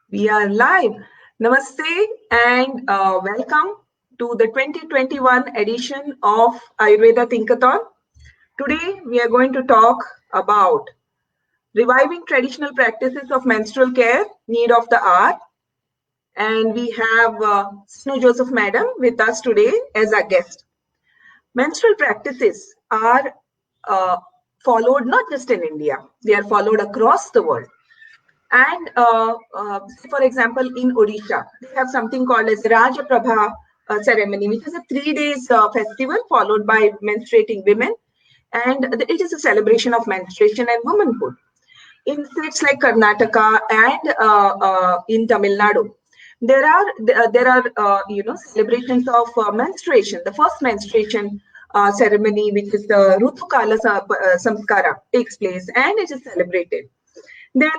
We are live. Namaste and welcome to the 2021 edition of Ayurveda Thinkathon. Today we are going to talk about reviving traditional practices of menstrual care, need of the hour. And we have Snu Joseph Madam with us today as our guest. Menstrual practices are followed not just in India, they are followed across the world. And for example, in Odisha, they have something called as Raja Prabha ceremony, which is a 3 days festival followed by menstruating women. And it is a celebration of menstruation and womanhood. In states like Karnataka and in Tamil Nadu, there are celebrations of menstruation. The first menstruation ceremony, which is the Rutukala Samskara, takes place and it is celebrated. Then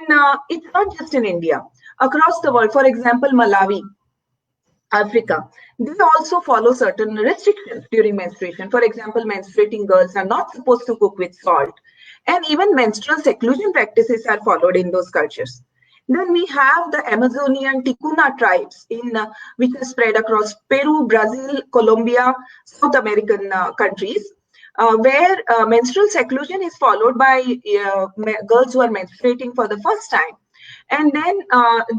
it's not just in India. Across the world, for example, Malawi, Africa, they also follow certain restrictions during menstruation. For example, menstruating girls are not supposed to cook with salt. And even menstrual seclusion practices are followed in those cultures. Then we have the Amazonian Ticuna tribes which are spread across Peru, Brazil, Colombia, South American countries, where menstrual seclusion is followed by girls who are menstruating for the first time. And then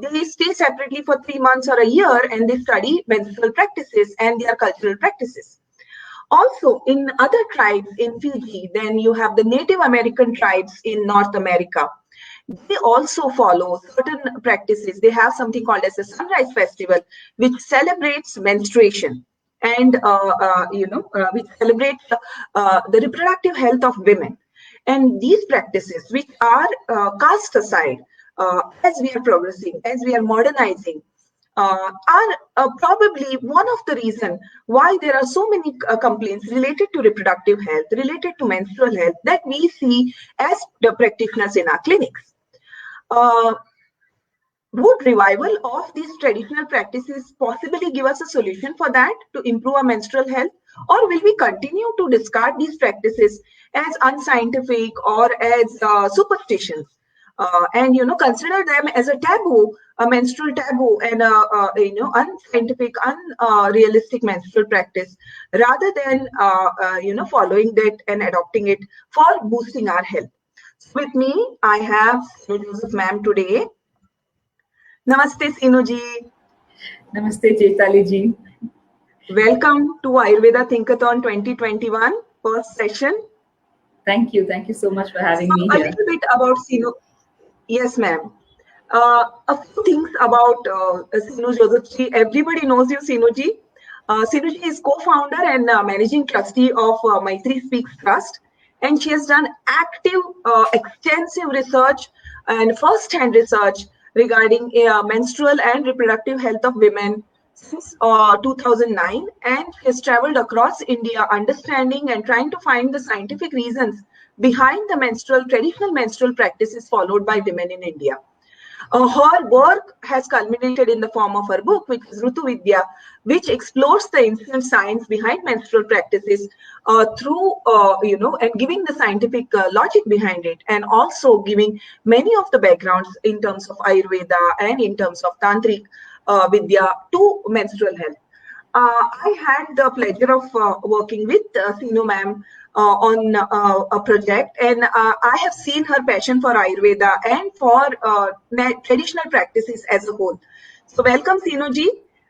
they stay separately for 3 months or a year and they study menstrual practices and their cultural practices. Also, in other tribes in Fiji, then you have the Native American tribes in North America. They also follow certain practices. They have something called as a sunrise festival, which celebrates menstruation and which celebrates the reproductive health of women. And these practices, which are cast aside as we are progressing, as we are modernizing, are probably one of the reasons why there are so many complaints related to reproductive health, related to menstrual health that we see as the practitioners in our clinics. Would revival of these traditional practices possibly give us a solution for that to improve our menstrual health? Or will we continue to discard these practices as unscientific or as superstitions? And consider them as a taboo, a menstrual taboo, and unscientific, unrealistic menstrual practice, rather than following that and adopting it for boosting our health. So with me, I have Sinu Joseph ma'am today. Namaste, Sinuji. Namaste, Chaitali ji. Welcome to Ayurveda Thinkathon 2021 first session. Thank you. Thank you so much for having me here. A little bit about Sinu. Yes, ma'am. A few things about Sinu Joseph ji. Everybody knows you, Sinu ji. Sinu ji is co-founder and managing trustee of Maitri Speaks Trust. And she has done active, extensive research and first-hand research regarding menstrual and reproductive health of women since 2009. And she has traveled across India understanding and trying to find the scientific reasons behind the traditional menstrual practices followed by women in India. Her work has culminated in the form of her book, which is Rutu Vidya, which explores the ancient science behind menstrual practices through, and giving the scientific logic behind it, and also giving many of the backgrounds in terms of Ayurveda and in terms of Tantric Vidya to menstrual health. I had the pleasure of working with Sinu ma'am on a project, and I have seen her passion for Ayurveda and for traditional practices as a whole. So welcome, Sinu ji,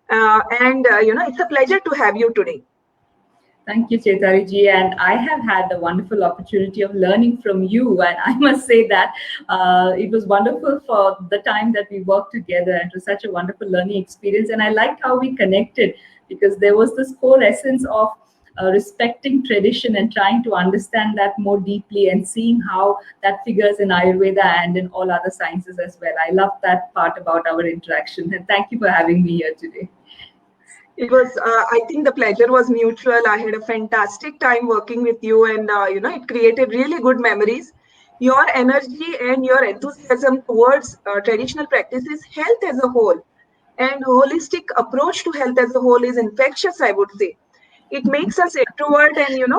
and it's a pleasure to have you today. Thank you, Chaitali ji, and I have had the wonderful opportunity of learning from you, and I must say that it was wonderful for the time that we worked together, and it was such a wonderful learning experience, and I liked how we connected, because there was this core essence of respecting tradition and trying to understand that more deeply and seeing how that figures in Ayurveda and in all other sciences as well. I love that part about our interaction, and thank you for having me here today. It was, I think the pleasure was mutual. I had a fantastic time working with you, and it created really good memories. Your energy and your enthusiasm towards traditional practices, health as a whole, and holistic approach to health as a whole is infectious, I would say. It makes us introvert and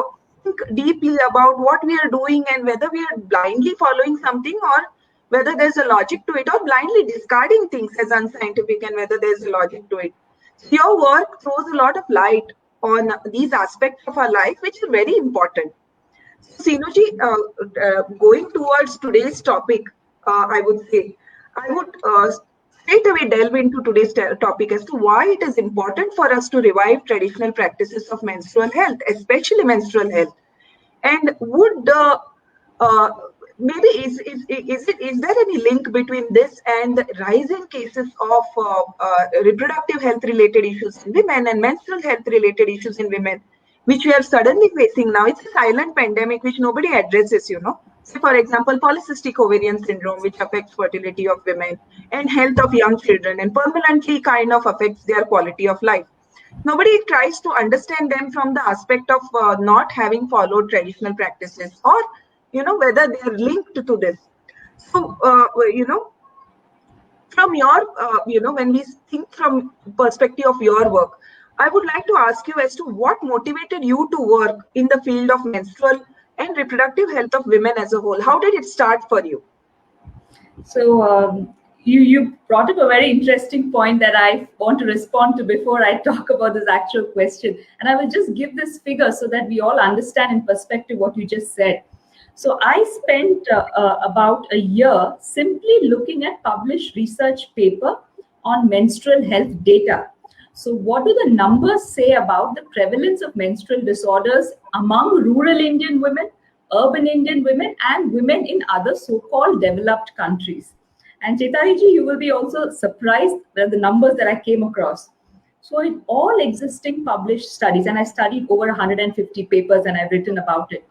think deeply about what we are doing and whether we are blindly following something or whether there's a logic to it, or blindly discarding things as unscientific and whether there's a logic to it. Your work throws a lot of light on these aspects of our life, which are very important. Seenu ji, going towards today's topic, I would say, I would straight away delve into today's topic as to why it is important for us to revive traditional practices of menstrual health, especially menstrual health. And would maybe is there any link between this and the rising cases of reproductive health related issues in women and menstrual health related issues in women, which we are suddenly facing now? It's a silent pandemic which nobody addresses, you know. So for example, polycystic ovarian syndrome, which affects fertility of women and health of young children and permanently kind of affects their quality of life. Nobody tries to understand them from the aspect of not having followed traditional practices, or you know, whether they are linked to this. So you know, from your you know, when we think from perspective of your work, I would like to ask you as to what motivated you to work in the field of menstrual and reproductive health of women as a whole. How did it start for you? So you brought up a very interesting point that I want to respond to before I talk about this actual question. And I will just give this figure so that we all understand in perspective what you just said. So I spent about a year simply looking at published research paper on menstrual health data. So what do the numbers say about the prevalence of menstrual disorders among rural Indian women, urban Indian women, and women in other so-called developed countries? And Chetariji, you will be also surprised at the numbers that I came across. So in all existing published studies, and I studied over 150 papers and I've written about it.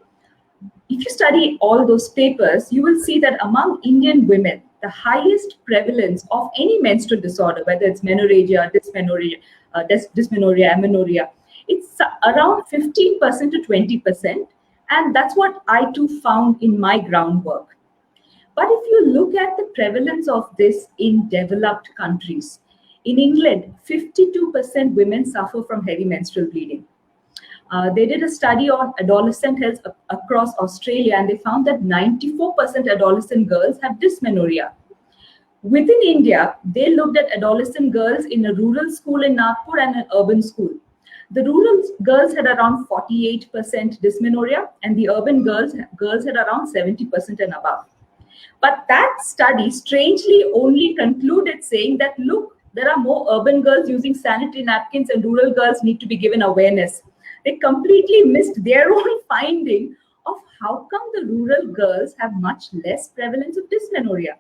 If you study all those papers, you will see that among Indian women, the highest prevalence of any menstrual disorder, whether it's menorrhagia, dysmenorrhea, amenorrhea, it's around 15% to 20%. And that's what I too found in my groundwork. But if you look at the prevalence of this in developed countries, in England, 52% women suffer from heavy menstrual bleeding. They did a study on adolescent health across Australia, and they found that 94% adolescent girls have dysmenorrhea. Within India, they looked at adolescent girls in a rural school in Nagpur and an urban school. The rural girls had around 48% dysmenorrhea, and the urban girls had around 70% and above. But that study strangely only concluded saying that, look, there are more urban girls using sanitary napkins and rural girls need to be given awareness. They completely missed their own finding of how come the rural girls have much less prevalence of dysmenorrhea.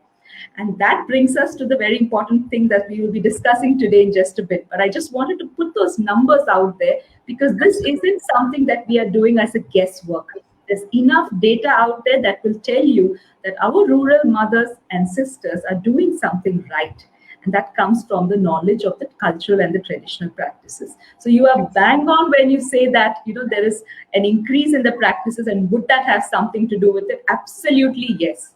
And that brings us to the very important thing that we will be discussing today in just a bit. But I just wanted to put those numbers out there because this isn't something that we are doing as a guesswork. There's enough data out there that will tell you that our rural mothers and sisters are doing something right. And that comes from the knowledge of the cultural and the traditional practices. So you are bang on when you say that, you know, there is an increase in the practices, and would that have something to do with it? Absolutely, yes.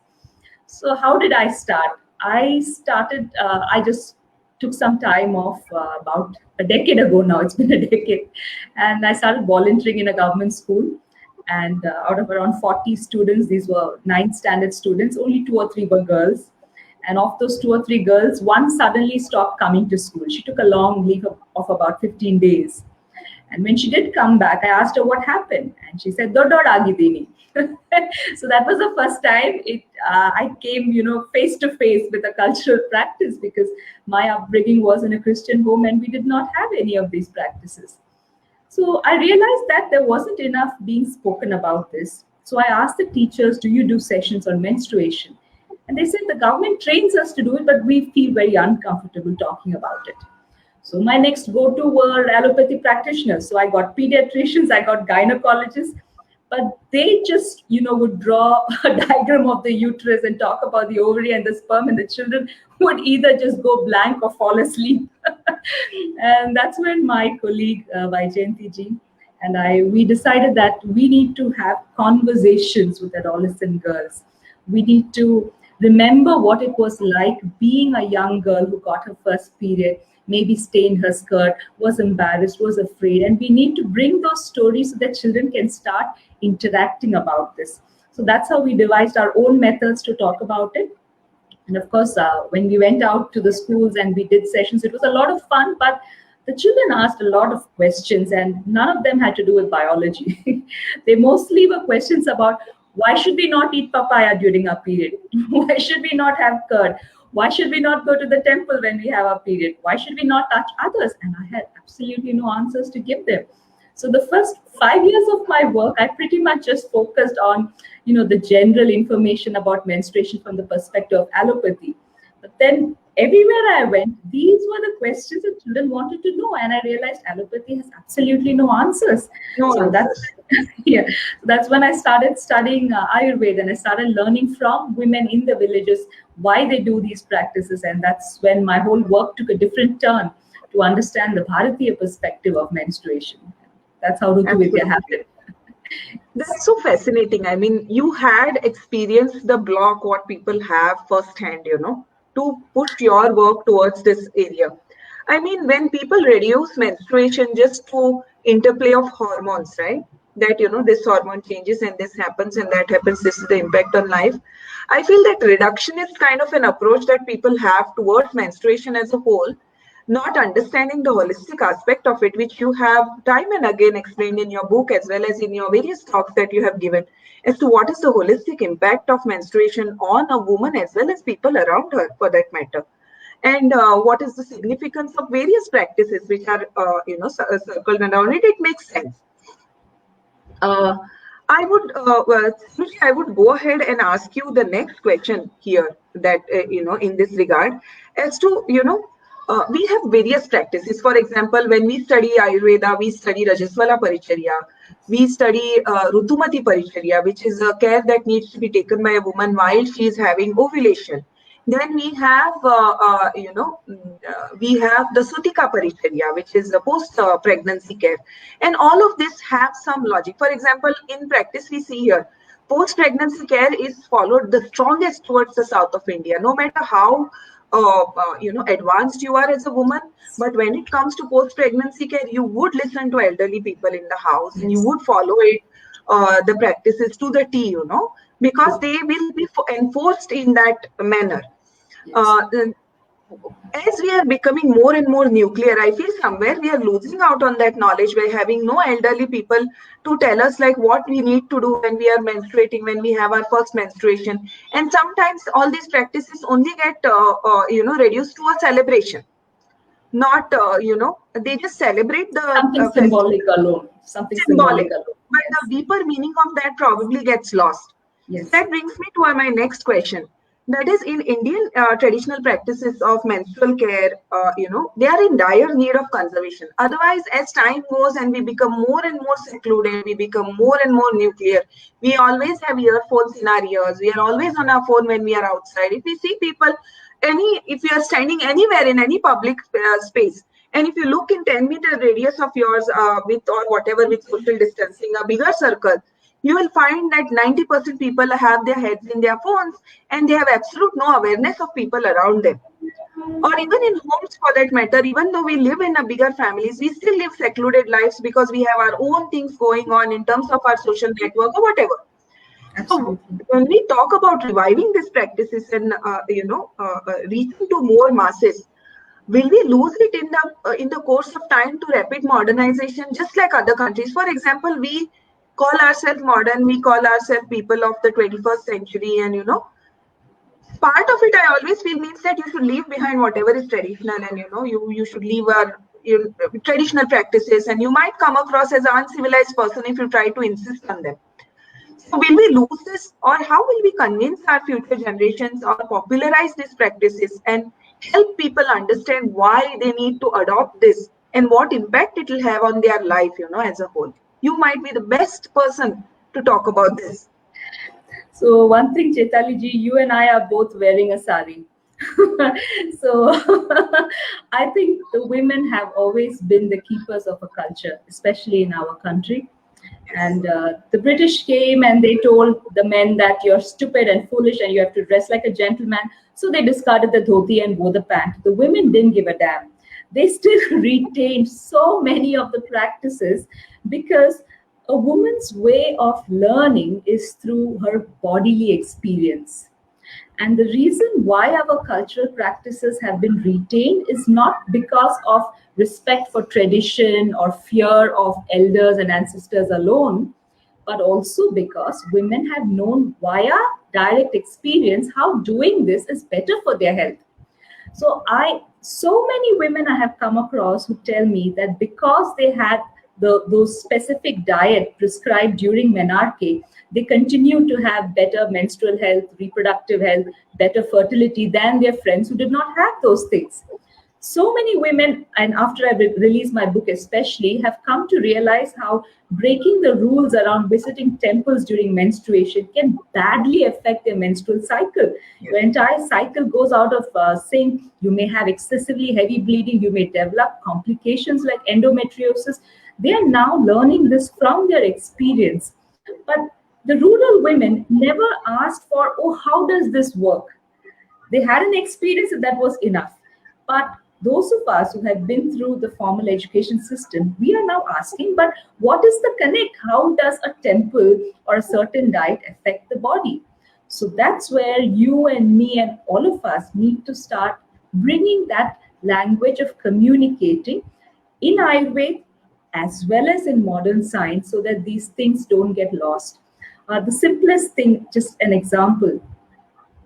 So how did I start? I just took some time off about a decade ago now. It's been a decade. And I started volunteering in a government school. And out of around 40 students, these were 9th standard students, only 2 or 3 were girls. And of those 2 or 3 girls, one suddenly stopped coming to school. She took a long leave of about 15 days. And when she did come back, I asked her what happened. And she said, Dodod agidini. So that was the first time I came, you know, face to face with a cultural practice, because my upbringing was in a Christian home and we did not have any of these practices. So I realized that there wasn't enough being spoken about this. So I asked the teachers, do you do sessions on menstruation? And they said the government trains us to do it, but we feel very uncomfortable talking about it. So my next go-to were allopathy practitioners. So I got pediatricians, I got gynecologists, but they just, you know, would draw a diagram of the uterus and talk about the ovary and the sperm, and the children would either just go blank or fall asleep. And that's when my colleague, Vaijayanti ji, and we decided that we need to have conversations with adolescent girls. We need to remember what it was like being a young girl who got her first period, maybe stained her skirt, was embarrassed, was afraid. And we need to bring those stories so that children can start interacting about this. So that's how we devised our own methods to talk about it. And of course, when we went out to the schools and we did sessions, it was a lot of fun, but the children asked a lot of questions, and none of them had to do with biology. They mostly were questions about why should we not eat papaya during our period? Why should we not have curd? Why should we not go to the temple when we have our period? Why should we not touch others? And I had absolutely no answers to give them. So the first 5 years of my work, I pretty much just focused on, the general information about menstruation from the perspective of allopathy. But then everywhere I went, these were the questions that children wanted to know, and I realized allopathy has absolutely no answers. So that's yeah, that's when I started studying Ayurveda, and I started learning from women in the villages why they do these practices, and that's when my whole work took a different turn to understand the Bharatiya perspective of menstruation. That's how Ritu Vidya happened. That's so fascinating. I mean, you had experienced the block what people have firsthand, to push your work towards this area. I mean, when people reduce menstruation just through interplay of hormones, right? That, this hormone changes and this happens and that happens, this is the impact on life. I feel that reduction is kind of an approach that people have towards menstruation as a whole, not understanding the holistic aspect of it, which you have time and again explained in your book as well as in your various talks that you have given, as to what is the holistic impact of menstruation on a woman as well as people around her for that matter. And what is the significance of various practices which are, circled around it. It makes sense. I would go ahead and ask you the next question here that, in this regard, as to, we have various practices. For example, when we study Ayurveda, we study Rajaswala Paricharya, we study Rutumati Paricharya, which is a care that needs to be taken by a woman while she is having ovulation. Then we have, we have the Sutika Paricharya, which is the post-pregnancy care. And all of this have some logic. For example, in practice, we see here, post-pregnancy care is followed the strongest towards the south of India, no matter how advanced you are as a woman. But when it comes to post-pregnancy care, you would listen to elderly people in the house and you would follow it, the practices to the T, because they will be enforced in that manner. As we are becoming more and more nuclear, I feel somewhere we are losing out on that knowledge by having no elderly people to tell us like what we need to do when we are menstruating, when we have our first menstruation. And sometimes all these practices only get, reduced to a celebration. Not, they just celebrate the something symbolic alone. Something symbolic alone. But the deeper meaning of that probably gets lost. Yes. That brings me to my next question. That is, in Indian traditional practices of menstrual care, they are in dire need of conservation. Otherwise, as time goes and we become more and more secluded, we become more and more nuclear. We always have earphones in our ears. We are always on our phone when we are outside. If we see people, if you are standing anywhere in any public space, and if you look in 10-meter radius of yours with or whatever with social distancing, a bigger circle, you will find that 90% people have their heads in their phones and they have absolute no awareness of people around them. Or even in homes for that matter, even though we live in a bigger families, we still live secluded lives because we have our own things going on in terms of our social network or whatever. Absolutely. So when we talk about reviving these practices and, reaching to more masses, will we lose it in the course of time to rapid modernization, just like other countries? For example, we call ourselves modern, we call ourselves people of the 21st century, and part of it I always feel means that you should leave behind whatever is traditional, and you should leave our traditional practices, and you might come across as an uncivilized person if you try to insist on them. So will we lose this, or how will we convince our future generations or popularize these practices and help people understand why they need to adopt this and what impact it will have on their life, as a whole? You might be the best person to talk about this. So one thing, Chaitali ji, you and I are both wearing a sari. So I think the women have always been the keepers of a culture, especially in our country. And the British came and they told the men that you're stupid and foolish and you have to dress like a gentleman. So they discarded the dhoti and wore the pant. The women didn't give a damn. They still retained so many of the practices because a woman's way of learning is through her bodily experience. And the reason why our cultural practices have been retained is not because of respect for tradition or fear of elders and ancestors alone, but also because women have known via direct experience how doing this is better for their health. So many women I have come across who tell me that because they had those specific diet prescribed during menarche, they continue to have better menstrual health, reproductive health, better fertility than their friends who did not have those things. So many women, and after I released my book especially, have come to realize how breaking the rules around visiting temples during menstruation can badly affect their menstrual cycle. Your entire cycle goes out of sync. You may have excessively heavy bleeding. You may develop complications like endometriosis. They are now learning this from their experience. But the rural women never asked for, oh, how does this work? They had an experience and that was enough. But those of us who have been through the formal education system, we are now asking, but what is the connect? How does a temple or a certain diet affect the body? So that's where you and me and all of us need to start bringing that language of communicating in Ayurveda as well as in modern science so that these things don't get lost. The simplest thing, just an example,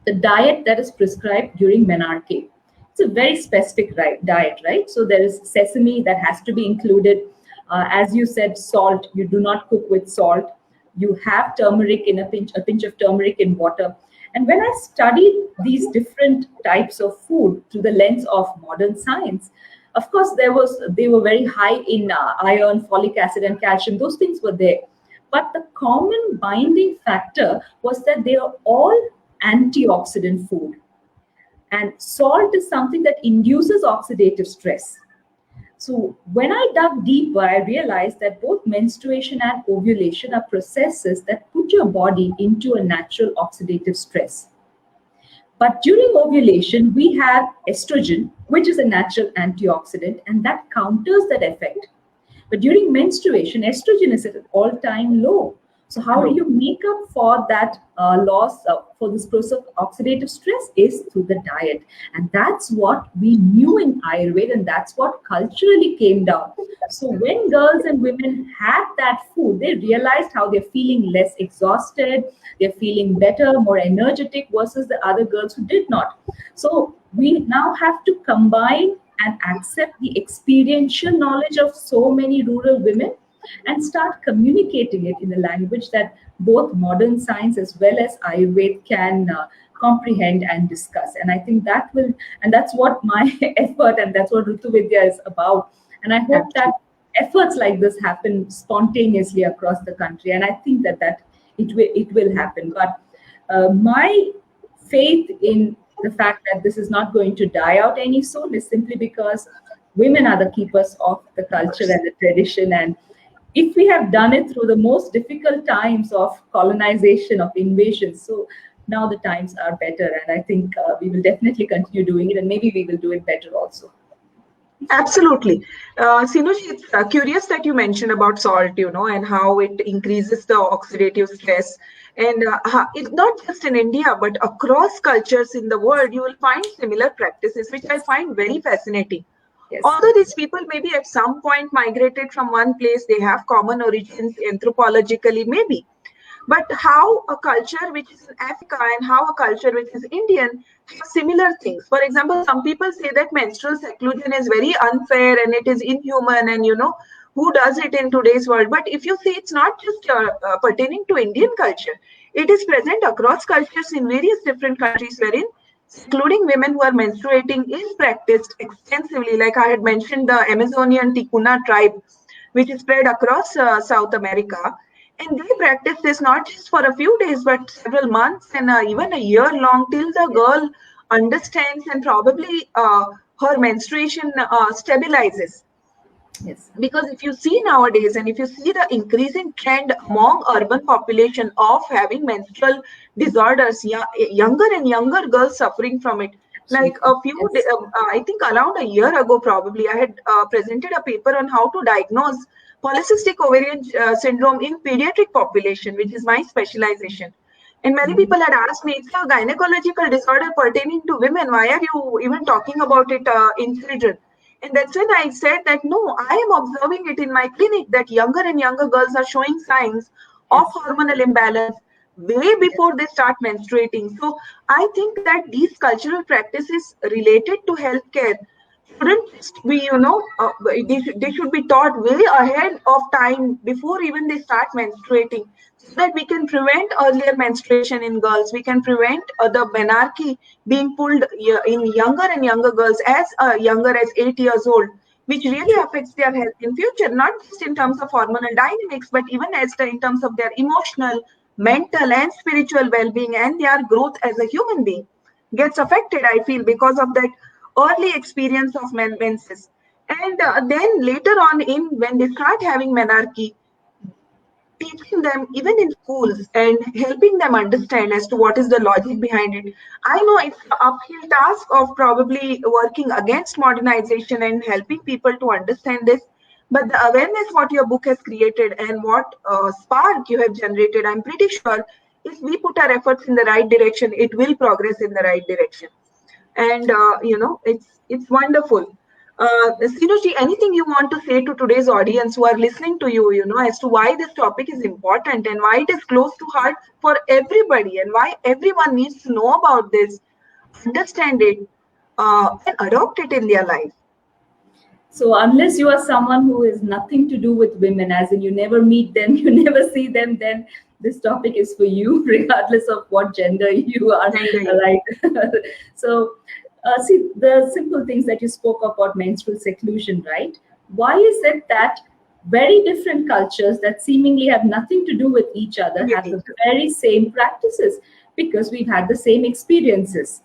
the diet that is prescribed during menarche. It's a very specific diet, right? So there is sesame that has to be included. As you said, salt. You do not cook with salt. You have turmeric in a pinch of turmeric in water. And when I studied these different types of food through the lens of modern science, of course, they were very high in iron, folic acid, and calcium. Those things were there. But the common binding factor was that they are all antioxidant food. And salt is something that induces oxidative stress. So when I dug deeper, I realized that both menstruation and ovulation are processes that put your body into a natural oxidative stress. But during ovulation, we have estrogen, which is a natural antioxidant, and that counters that effect. But during menstruation, estrogen is at an all-time low. So how do you make up for that loss for this process of oxidative stress is through the diet. And that's what we knew in Ayurveda, and that's what culturally came down. So when girls and women had that food, they realized how they're feeling less exhausted, they're feeling better, more energetic versus the other girls who did not. So we now have to combine and accept the experiential knowledge of so many rural women and start communicating it in a language that both modern science as well as Ayurveda can comprehend and discuss. And I think that will, and that's what my effort and that's what Rutuvidya is about. And I hope that efforts like this happen spontaneously across the country. And I think that it will happen. But my faith in the fact that this is not going to die out any soon is simply because women are the keepers of the culture and the tradition. And if we have done it through the most difficult times of colonization, of invasion, so now the times are better. And I think we will definitely continue doing it, and maybe we will do it better also. Absolutely. Sinuji, it's curious that you mentioned about salt, and how it increases the oxidative stress. And it's not just in India, but across cultures in the world, you will find similar practices, which I find very fascinating. Yes. Although these people maybe at some point migrated from one place, they have common origins anthropologically, maybe. But how a culture which is in Africa and how a culture which is Indian have similar things. For example, some people say that menstrual seclusion is very unfair and it is inhuman, and who does it in today's world. But if you see, it's not just pertaining to Indian culture. It is present across cultures in various different countries wherein including women who are menstruating is practiced extensively. Like I had mentioned, the Amazonian Ticuna tribe, which is spread across South America. And they practice this not just for a few days, but several months and even a year long till the girl understands and probably her menstruation stabilizes. Yes. Because if you see nowadays, and if you see the increasing trend among urban population of having menstrual disorders, younger and younger girls suffering from it. Like a few, I think around a year ago, probably, I had presented a paper on how to diagnose polycystic ovarian syndrome in pediatric population, which is my specialization. And many people had asked me, it's a gynecological disorder pertaining to women. Why are you even talking about it in children? And that's when I said that no, I am observing it in my clinic that younger and younger girls are showing signs of Yes. hormonal imbalance way before they start menstruating. So I think that these cultural practices related to healthcare shouldn't just be, they should be taught way ahead of time before even they start menstruating, so that we can prevent earlier menstruation in girls. We can prevent the menarche being pulled in younger and younger girls as younger as 8 years old, which really affects their health in future, not just in terms of hormonal dynamics, but even in terms of their emotional, mental, and spiritual well-being, and their growth as a human being gets affected, I feel, because of that early experience of menses. And then later on, in when they start having menarche, teaching them even in schools and helping them understand as to what is the logic behind it. I know it's an uphill task of probably working against modernization and helping people to understand this, but the awareness what your book has created and what spark you have generated, I'm pretty sure if we put our efforts in the right direction, it will progress in the right direction. And it's wonderful. Sinuji, anything you want to say to today's audience who are listening to you, as to why this topic is important and why it is close to heart for everybody and why everyone needs to know about this, understand it, and adopt it in their life? So unless you are someone who is nothing to do with women, as in you never meet them, you never see them, then this topic is for you, regardless of what gender you are. Right? So, see the simple things that you spoke about menstrual seclusion, right? Why is it that very different cultures that seemingly have nothing to do with each other have the very same practices? Because we've had the same experiences.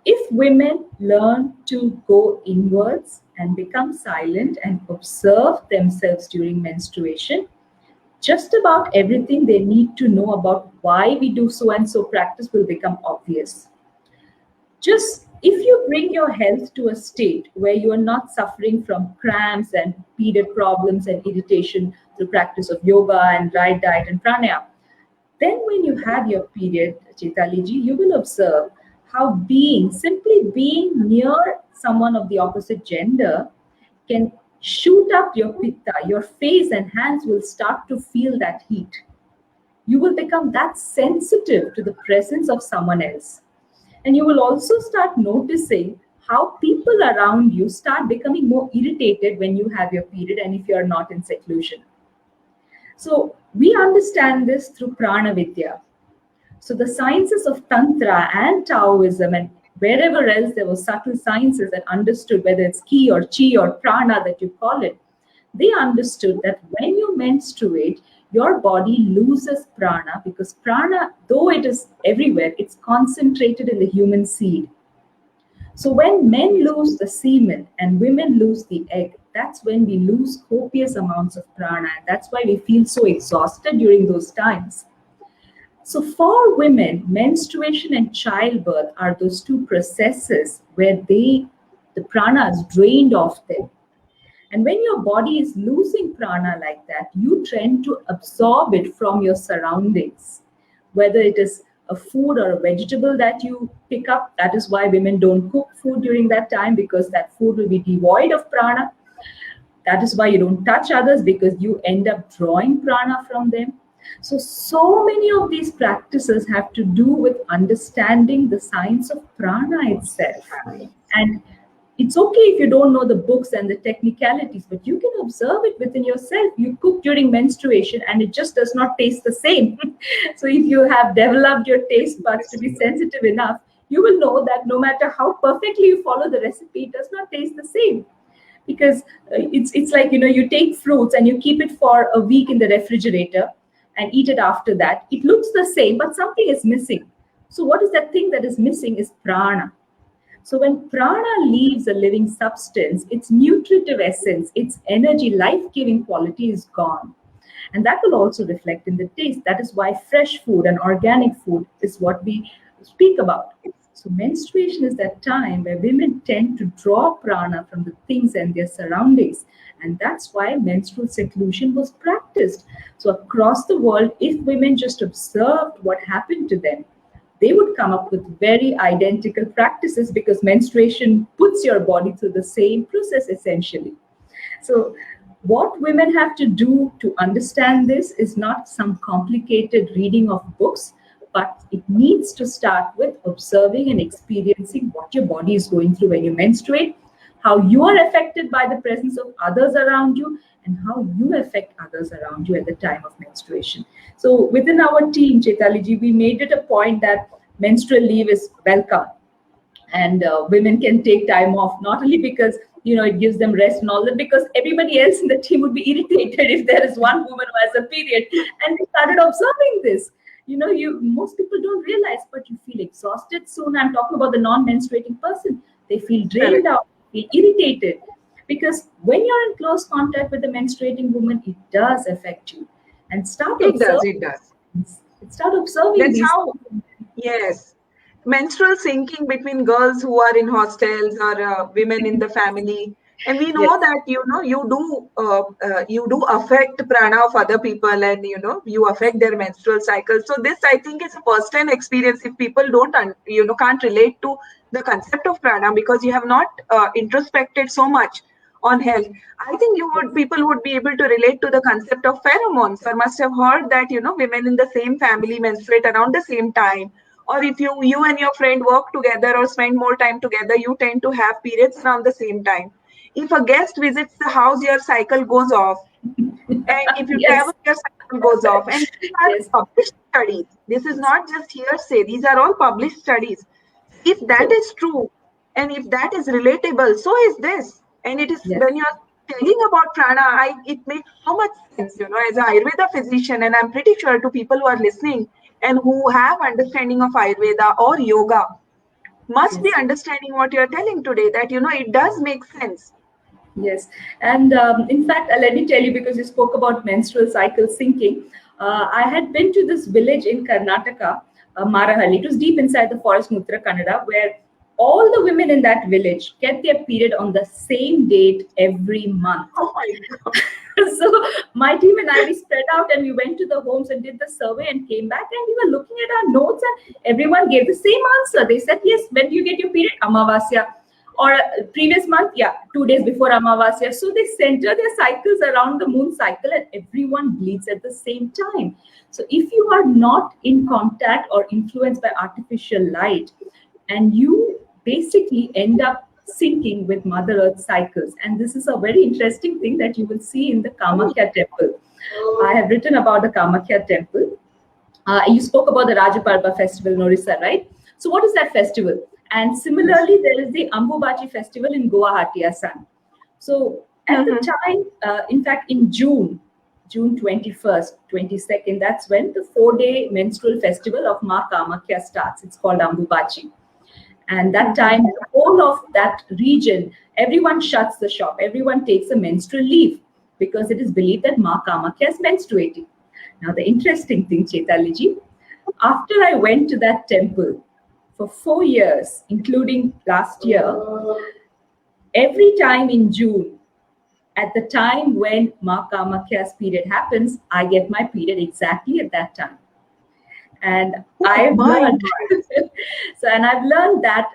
If women learn to go inwards and become silent and observe themselves during menstruation, just about everything they need to know about why we do so and so practice will become obvious. Just if you bring your health to a state where you are not suffering from cramps and period problems and irritation through practice of yoga and right diet and pranayama, then when you have your period, Chaitali ji, you will observe how simply being near someone of the opposite gender can shoot up your pitta. Your face and hands will start to feel that heat. You will become that sensitive to the presence of someone else. And you will also start noticing how people around you start becoming more irritated when you have your period and if you are not in seclusion. So we understand this through Prana Vidya. So the sciences of Tantra and Taoism and wherever else there were subtle sciences that understood, whether it's Ki or Chi or Prana that you call it, they understood that when you menstruate, your body loses prana, because prana, though it is everywhere, it's concentrated in the human seed. So when men lose the semen and women lose the egg, that's when we lose copious amounts of prana. And that's why we feel so exhausted during those times. So for women, menstruation and childbirth are those two processes where the prana is drained off them. And when your body is losing prana like that, you tend to absorb it from your surroundings, whether it is a food or a vegetable that you pick up. That is why women don't cook food during that time, because that food will be devoid of prana. That is why you don't touch others, because you end up drawing prana from them. So many of these practices have to do with understanding the science of prana itself. And it's okay if you don't know the books and the technicalities, but you can observe it within yourself. You cook during menstruation and it just does not taste the same. So if you have developed your taste buds to be sensitive enough, you will know that no matter how perfectly you follow the recipe, it does not taste the same. Because it's like, you take fruits and you keep it for a week in the refrigerator and eat it after that. It looks the same, but something is missing. So what is that thing that is missing is prana. So when prana leaves a living substance, its nutritive essence, its energy, life-giving quality is gone. And that will also reflect in the taste. That is why fresh food and organic food is what we speak about. So menstruation is that time where women tend to draw prana from the things and their surroundings. And that's why menstrual seclusion was practiced. So across the world, if women just observed what happened to them, they would come up with very identical practices, because menstruation puts your body through the same process essentially. So what women have to do to understand this is not some complicated reading of books, but it needs to start with observing and experiencing what your body is going through when you menstruate, how you are affected by the presence of others around you, and how you affect others around you at the time of menstruation. So within our team, Chaitali ji, we made it a point that menstrual leave is welcome, and women can take time off, not only because it gives them rest and all that, because everybody else in the team would be irritated if there is one woman who has a period. And we started observing this. Most people don't realize, but you feel exhausted soon. I'm talking about the non-menstruating person. They feel drained out, feel irritated, because when you're in close contact with the menstruating woman, it does affect you. And start observing. It does. Start observing. That's how. Yes. Menstrual syncing between girls who are in hostels or women in the family, and we know that you do affect prana of other people, and you affect their menstrual cycle. So this, I think, is a first-hand experience. If people don't can't relate to the concept of prana because you have not introspected so much on health, I think people would be able to relate to the concept of pheromones, or must have heard that women in the same family menstruate around the same time. Or if you and your friend work together or spend more time together, you tend to have periods around the same time. If a guest visits the house, your cycle goes off. And if you travel, your cycle goes off. And these are published studies. This is not just hearsay. These are all published studies. If that is true, and if that is relatable, so is this. And it is when you're telling about prana, it makes so much sense, as an Ayurveda physician, and I'm pretty sure to people who are listening and who have understanding of Ayurveda or yoga must be understanding what you're telling today, that it does make sense. Yes, and in fact, let me tell you, because you spoke about menstrual cycle syncing, I had been to this village in Karnataka, Marahalli. It was deep inside the forest, Uttara Kannada, where all the women in that village get their period on the same date every month. Oh my God. So my team and I, we spread out and we went to the homes and did the survey and came back, and we were looking at our notes and everyone gave the same answer. They said, yes, when do you get your period? Amavasya. Or previous month, 2 days before Amavasya. So they center their cycles around the moon cycle, and everyone bleeds at the same time. So if you are not in contact or influenced by artificial light, and you basically end up syncing with Mother Earth cycles. And this is a very interesting thing that you will see in the Kamakhya temple. I have written about the Kamakhya temple. You spoke about the Rajaparba festival in Orissa, right? So what is that festival? And similarly, there is the Ambubachi festival in Guwahati, Assam. So at the time, in fact, in June 21st, 22nd, that's when the 4-day menstrual festival of Ma Kamakhya starts. It's called Ambubachi. And that time, the whole of that region, everyone shuts the shop. Everyone takes a menstrual leave because it is believed that Ma Kamakhya is menstruating. Now, the interesting thing, Chaitali ji, after I went to that temple for 4 years, including last year, every time in June, at the time when Ma Kamakhya's period happens, I get my period exactly at that time. And I've learned that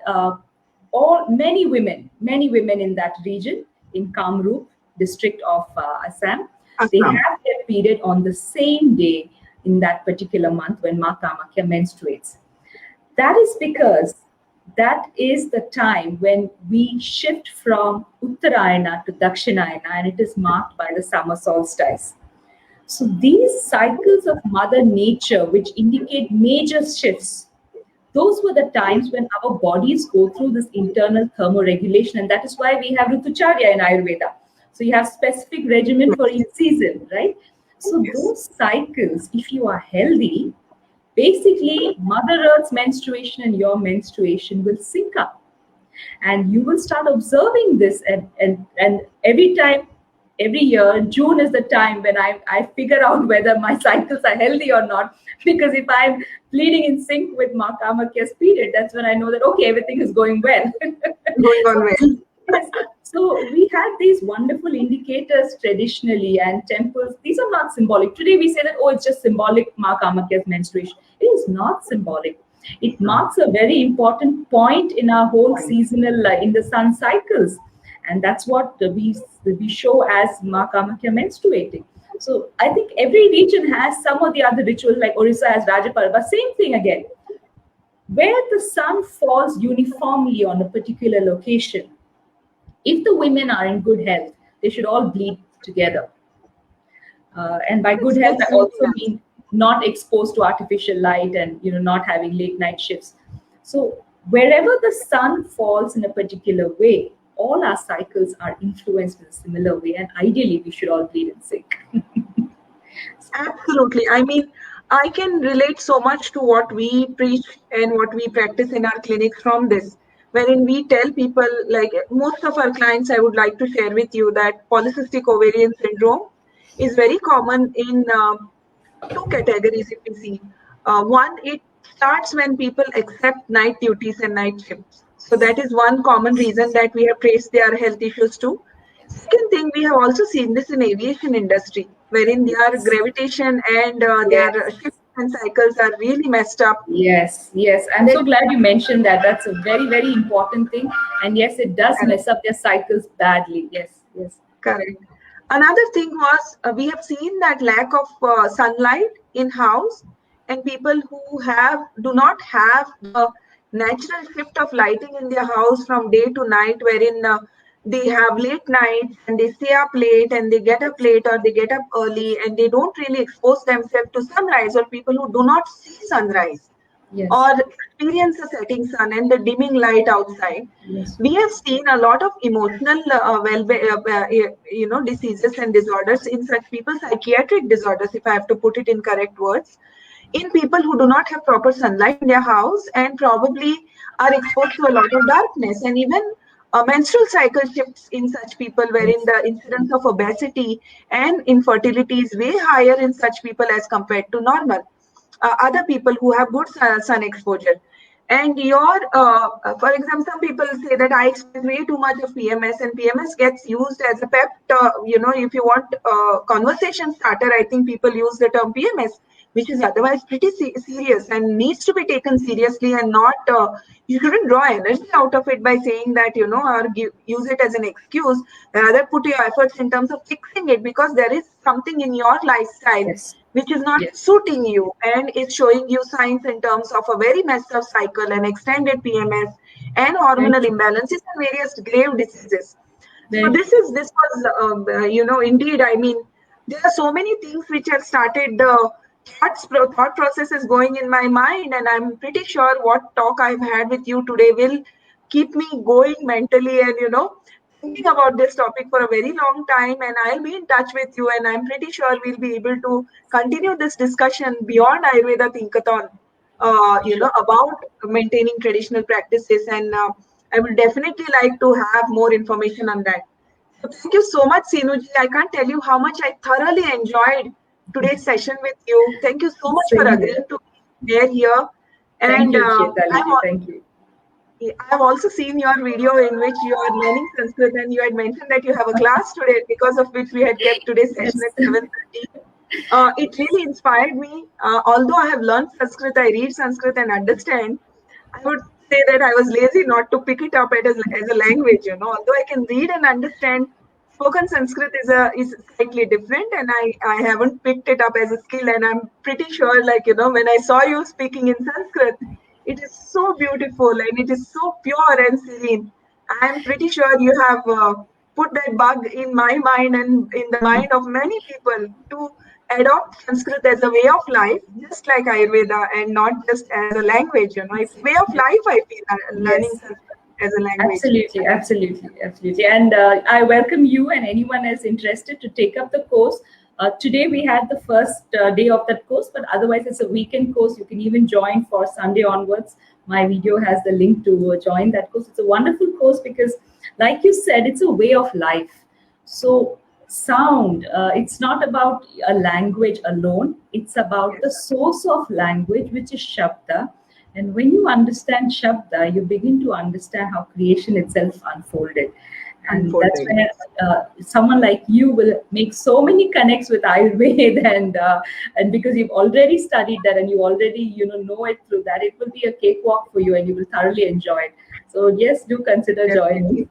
many women in that region, in Kamrup district of Assam, they have their period on the same day in that particular month when Ma Kamakhya menstruates. That is because that is the time when we shift from Uttarayana to Dakshinayana, and it is marked by the summer solstice. So these cycles of Mother Nature, which indicate major shifts, those were the times when our bodies go through this internal thermoregulation, and that is why we have Ritucharya in Ayurveda. So you have specific regimen for each season, right? So those cycles, if you are healthy, basically Mother Earth's menstruation and your menstruation will sync up. And you will start observing this, and every time every year, June is the time when I figure out whether my cycles are healthy or not. Because if I'm bleeding in sync with Ma Kamakya's period, that's when I know that, okay, everything is going well. Going on well. Yes. So we had these wonderful indicators traditionally, and temples, these are not symbolic. Today we say that, oh, it's just symbolic, Ma Kamakya's menstruation. It is not symbolic. It marks a very important point in our whole seasonal, in the sun cycles. And that's what we show as Ma Kamakya menstruating. So I think every region has some of the other rituals, like Orissa has Rajaparva, same thing again. Where the sun falls uniformly on a particular location, if the women are in good health, they should all bleed together. And by good health, I also mean not exposed to artificial light and not having late night shifts. So wherever the sun falls in a particular way, all our cycles are influenced in a similar way, and ideally we should all bleed in sync. Absolutely. I mean, I can relate so much to what we preach and what we practice in our clinics from this, wherein we tell people, like most of our clients, I would like to share with you that polycystic ovarian syndrome is very common in two categories, if you see. One, it starts when people accept night duties and night shifts. So that is one common reason that we have traced their health issues to. Second thing, we have also seen this in aviation industry, wherein their gravitation and their shifts and cycles are really messed up. Yes, yes. I'm so glad you mentioned that. That's a very, very important thing. And yes, it does mess up their cycles badly. Yes, yes. Correct. Another thing was we have seen that lack of sunlight in house, and people who do not have the natural shift of lighting in their house from day to night, wherein they have late nights and they stay up late and they get up late or they get up early and they don't really expose themselves to sunrise, or people who do not see sunrise. Yes. Or experience the setting sun and the dimming light outside. Yes. We have seen a lot of emotional diseases and disorders in such people, psychiatric disorders, if I have to put it in correct words, in people who do not have proper sunlight in their house and probably are exposed to a lot of darkness, and even menstrual cycle shifts in such people, wherein the incidence of obesity and infertility is way higher in such people as compared to normal. Other people who have good sun exposure. And for example, some people say that I experience way too much of PMS, and PMS gets used as a pep, if you want conversation starter, I think people use the term PMS, which is otherwise pretty serious and needs to be taken seriously, and not, you shouldn't draw energy out of it by saying that, or use it as an excuse. Rather put your efforts in terms of fixing it, because there is something in your lifestyle which is not suiting you, and it's showing you signs in terms of a very messed up cycle and extended PMS and hormonal imbalances and various grave diseases. So this was, indeed, I mean, there are so many things which have started the thought processes going in my mind, and I'm pretty sure what talk I've had with you today will keep me going mentally and, thinking about this topic for a very long time, and I'll be in touch with you, and I'm pretty sure we'll be able to continue this discussion beyond Ayurveda Thinkathon, about maintaining traditional practices, and I would definitely like to have more information on that. So thank you so much, Senuji. I can't tell you how much I thoroughly enjoyed today's session with you. Thank you so much for agreeing to be there here. And thank you. I have also seen your video in which you are learning Sanskrit, and you had mentioned that you have a class today, because of which we had kept today's session at 7:30. It really inspired me. Although I have learned Sanskrit, I read Sanskrit and understand, I would say that I was lazy not to pick it up as a language. Although I can read and understand, spoken Sanskrit is slightly different, and I haven't picked it up as a skill. And I'm pretty sure, when I saw you speaking in Sanskrit, it is so beautiful and it is so pure and serene. I'm pretty sure you have put that bug in my mind and in the mind of many people to adopt Sanskrit as a way of life, just like Ayurveda, and not just as a language. It's way of life, I feel, learning Sanskrit as a language. Absolutely. And I welcome you and anyone else interested to take up the course. Today we had the first day of that course, but otherwise it's a weekend course. You can even join for Sunday onwards. My video has the link to join that course. It's a wonderful course because, like you said, it's a way of life. So sound, it's not about a language alone, it's about the source of language, which is Shabda. And when you understand Shabda, you begin to understand how creation itself unfolded. And that's Unfolded. where someone like you will make so many connects with Ayurveda, and because you've already studied that and you already know it through that, it will be a cakewalk for you and you will thoroughly enjoy it. So yes, do consider joining.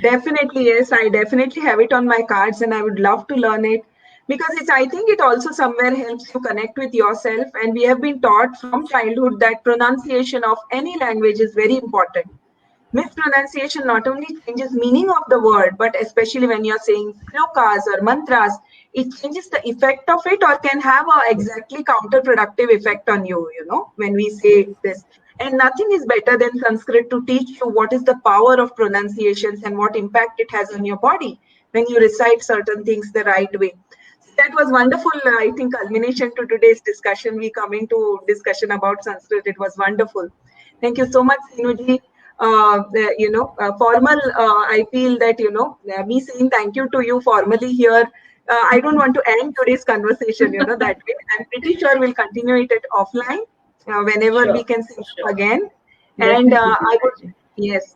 Definitely, yes. I definitely have it on my cards and I would love to learn it because I think it also somewhere helps you connect with yourself. And we have been taught from childhood that pronunciation of any language is very important. Mispronunciation not only changes meaning of the word, but especially when you're saying slokas or mantras, it changes the effect of it or can have a exactly counterproductive effect on you, when we say this. And nothing is better than Sanskrit to teach you what is the power of pronunciations and what impact it has on your body when you recite certain things the right way. That was wonderful. I think culmination to today's discussion. We coming to discussion about Sanskrit. It was wonderful. Thank you so much, Sinuji. Formal. I feel that me saying thank you to you formally here. I don't want to end today's conversation. That way. I'm pretty sure we'll continue it at offline whenever Sure, we can see sure. again. And Definitely.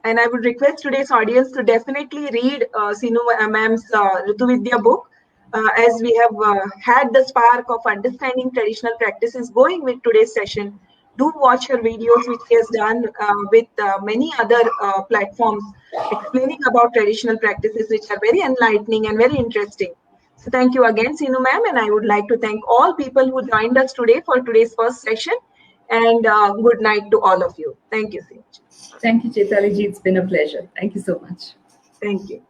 I would request today's audience to definitely read Sinu ma'am's Rituvidya book. As we have had the spark of understanding traditional practices going with today's session, do watch her videos, which she has done with many other platforms, explaining about traditional practices, which are very enlightening and very interesting. So thank you again, Sinu ma'am, and I would like to thank all people who joined us today for today's first session. And good night to all of you. Thank you, Sinu. Thank you, Chaitali ji. It's been a pleasure. Thank you so much. Thank you.